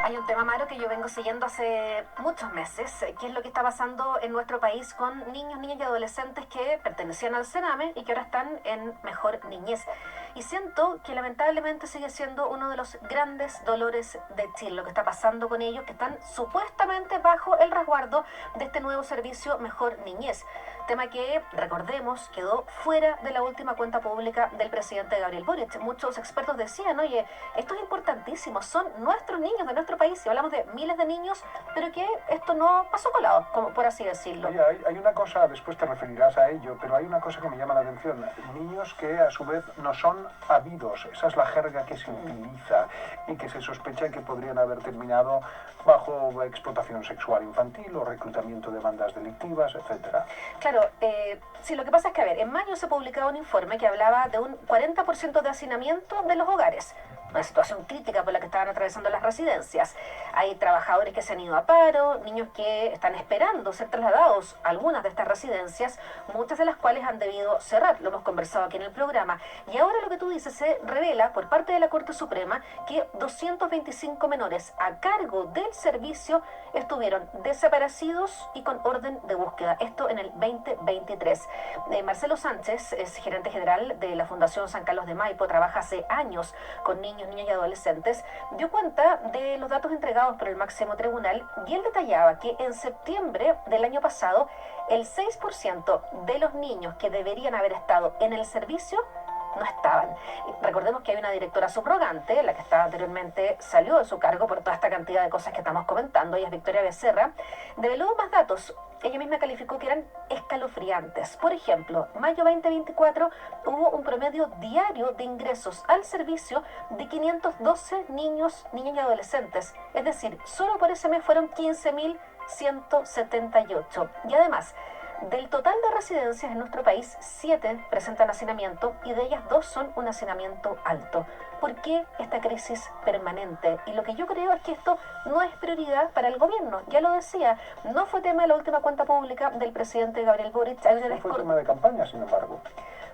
Hay un tema, Maro, que yo vengo siguiendo hace muchos meses, que es lo que está pasando en nuestro país con niños, niñas y adolescentes que pertenecían al Sename y que ahora están en Mejor Niñez. Y siento que lamentablemente sigue siendo uno de los grandes dolores de Chile, lo que está pasando con ellos, que están supuestamente bajo el resguardo de este nuevo servicio Mejor Niñez. Tema que, recordemos, quedó fuera de la última cuenta pública del presidente Gabriel Boric. Muchos expertos decían, oye, esto es importantísimo, son nuestros niños de nuestro país, y hablamos de miles de niños, pero que esto no pasó colado, como por así decirlo. Oye, hay una cosa, después te referirás a ello, pero hay una cosa que me llama la atención. Niños que a su vez no son habidos, esa es la jerga que se utiliza y que se sospecha que podrían haber terminado bajo explotación sexual infantil o reclutamiento de bandas delictivas, etcétera. Claro, sí, lo que pasa es que, a ver, en mayo se publicaba un informe que hablaba de un 40% de hacinamiento de los hogares. Una situación crítica por la que estaban atravesando las residencias. Hay trabajadores que se han ido a paro, niños que están esperando ser trasladados a algunas de estas residencias, muchas de las cuales han debido cerrar, lo hemos conversado aquí en el programa. Y ahora lo que tú dices, se revela por parte de la Corte Suprema que 225 menores a cargo del servicio estuvieron desaparecidos y con orden de búsqueda. Esto en el 2023. Marcelo Sánchez es gerente general de la Fundación San Carlos de Maipo, trabaja hace años con niños, niñas y adolescentes, dio cuenta de los datos entregados por el máximo tribunal y él detallaba que en septiembre del año pasado el 6% de los niños que deberían haber estado en el servicio no estaban. Recordemos que hay una directora subrogante, la que estaba anteriormente salió de su cargo por toda esta cantidad de cosas que estamos comentando, ella es Victoria Becerra, develó más datos. Ella misma calificó que eran escalofriantes. Por ejemplo, mayo 2024 hubo un promedio diario de ingresos al servicio de 512 niños, niñas y adolescentes. Es decir, solo por ese mes fueron 15.178. Y además, del total de residencias en nuestro país, 7 presentan hacinamiento y de ellas 2 son un hacinamiento alto. ¿Por qué esta crisis permanente? Y lo que yo creo es que esto no es prioridad para el gobierno. Ya lo decía, no fue tema de la última cuenta pública del presidente Gabriel Boric. No fue tema de campaña, sin embargo.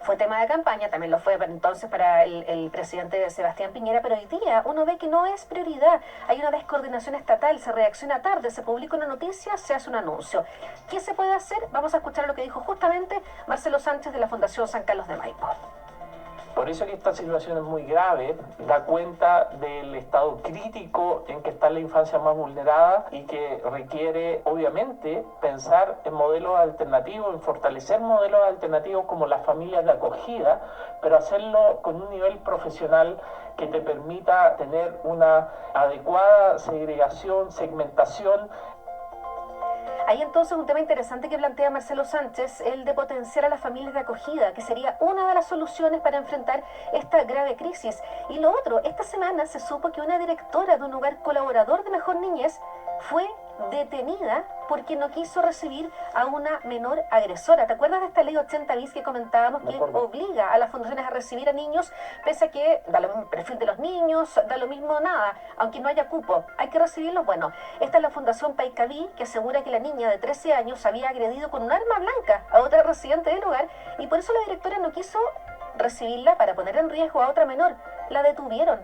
Fue tema de campaña, también lo fue entonces para el presidente Sebastián Piñera, pero hoy día uno ve que no es prioridad. Hay una descoordinación estatal, se reacciona tarde, se publica una noticia, se hace un anuncio. ¿Qué se puede hacer? Vamos a escuchar lo que dijo justamente Marcelo Sánchez de la Fundación San Carlos de Maipo. Por eso que esta situación es muy grave, da cuenta del estado crítico en que está la infancia más vulnerada y que requiere, obviamente, pensar en modelos alternativos, en fortalecer modelos alternativos como las familias de acogida, pero hacerlo con un nivel profesional que te permita tener una adecuada segregación, segmentación. Hay entonces un tema interesante que plantea Marcelo Sánchez, el de potenciar a las familias de acogida, que sería una de las soluciones para enfrentar esta grave crisis. Y lo otro, esta semana se supo que una directora de un hogar colaborador de Mejor Niñez fue detenida porque no quiso recibir a una menor agresora. ¿Te acuerdas de esta ley 80 bis que comentábamos que obliga a las fundaciones a recibir a niños, pese a que da lo mismo el perfil de los niños, da lo mismo nada, aunque no haya cupo, hay que recibirlos? Bueno, esta es la Fundación Paicaví, que asegura que la niña de 13 años había agredido con un arma blanca a otra residente del hogar y por eso la directora no quiso recibirla para poner en riesgo a otra menor. La detuvieron.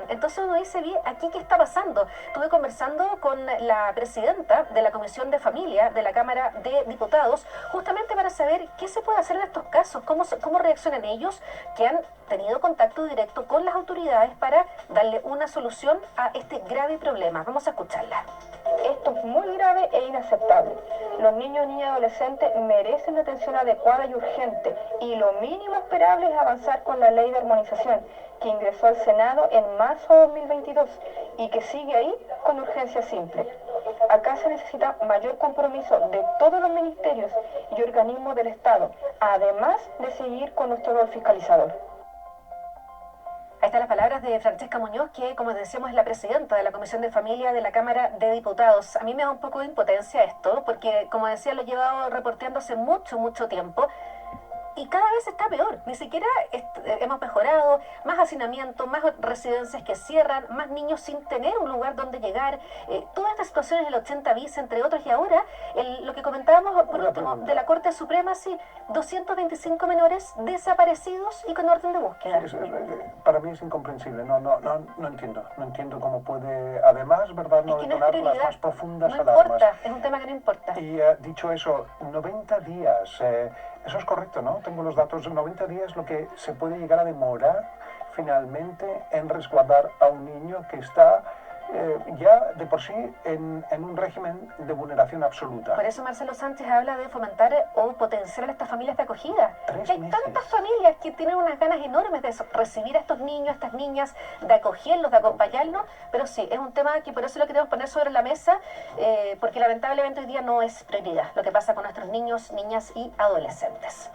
Entonces uno dice, bien, ¿aquí qué está pasando? Estuve conversando con la presidenta de la Comisión de Familia de la Cámara de Diputados, justamente para saber qué se puede hacer en estos casos, cómo reaccionan ellos, que han tenido contacto directo con las autoridades para darle una solución a este grave problema. Vamos a escucharla. Esto es muy grave e inaceptable. Los niños, niñas y adolescentes merecen atención adecuada y urgente, y lo mínimo esperable es avanzar con la ley de armonización, que ingresó al Senado en marzo de 2022 y que sigue ahí con urgencia simple. Acá se necesita mayor compromiso de todos los ministerios y organismos del Estado, además de seguir con nuestro rol fiscalizador. Ahí están las palabras de Francesca Muñoz, que, como decíamos, es la presidenta de la Comisión de Familia de la Cámara de Diputados. A mí me da un poco de impotencia esto, porque, como decía, lo he llevado reporteando hace mucho tiempo. Y cada vez está peor, ni siquiera hemos mejorado, más hacinamiento, más residencias que cierran, más niños sin tener un lugar donde llegar, todas estas situaciones del 80 bis, entre otros, y ahora lo que comentábamos por último de la Corte Suprema, sí, 225 menores desaparecidos y con orden de búsqueda. Para mí es incomprensible, no entiendo cómo puede, además, ¿verdad?, no detonar las más profundas alarmas. Importa, es un tema que no importa. Y dicho eso, 90 días, eso es correcto, ¿no? Tengo los datos, 90 días lo que se puede llegar a demorar finalmente en resguardar a un niño que está ya de por sí en un régimen de vulneración absoluta. Por eso Marcelo Sánchez habla de fomentar o potenciar a estas familias de acogida. Hay tantas familias que tienen unas ganas enormes de recibir a estos niños, a estas niñas, de acogerlos, de acompañarlos, pero sí, es un tema que por eso lo queremos poner sobre la mesa, porque lamentablemente hoy día no es prioridad lo que pasa con nuestros niños, niñas y adolescentes.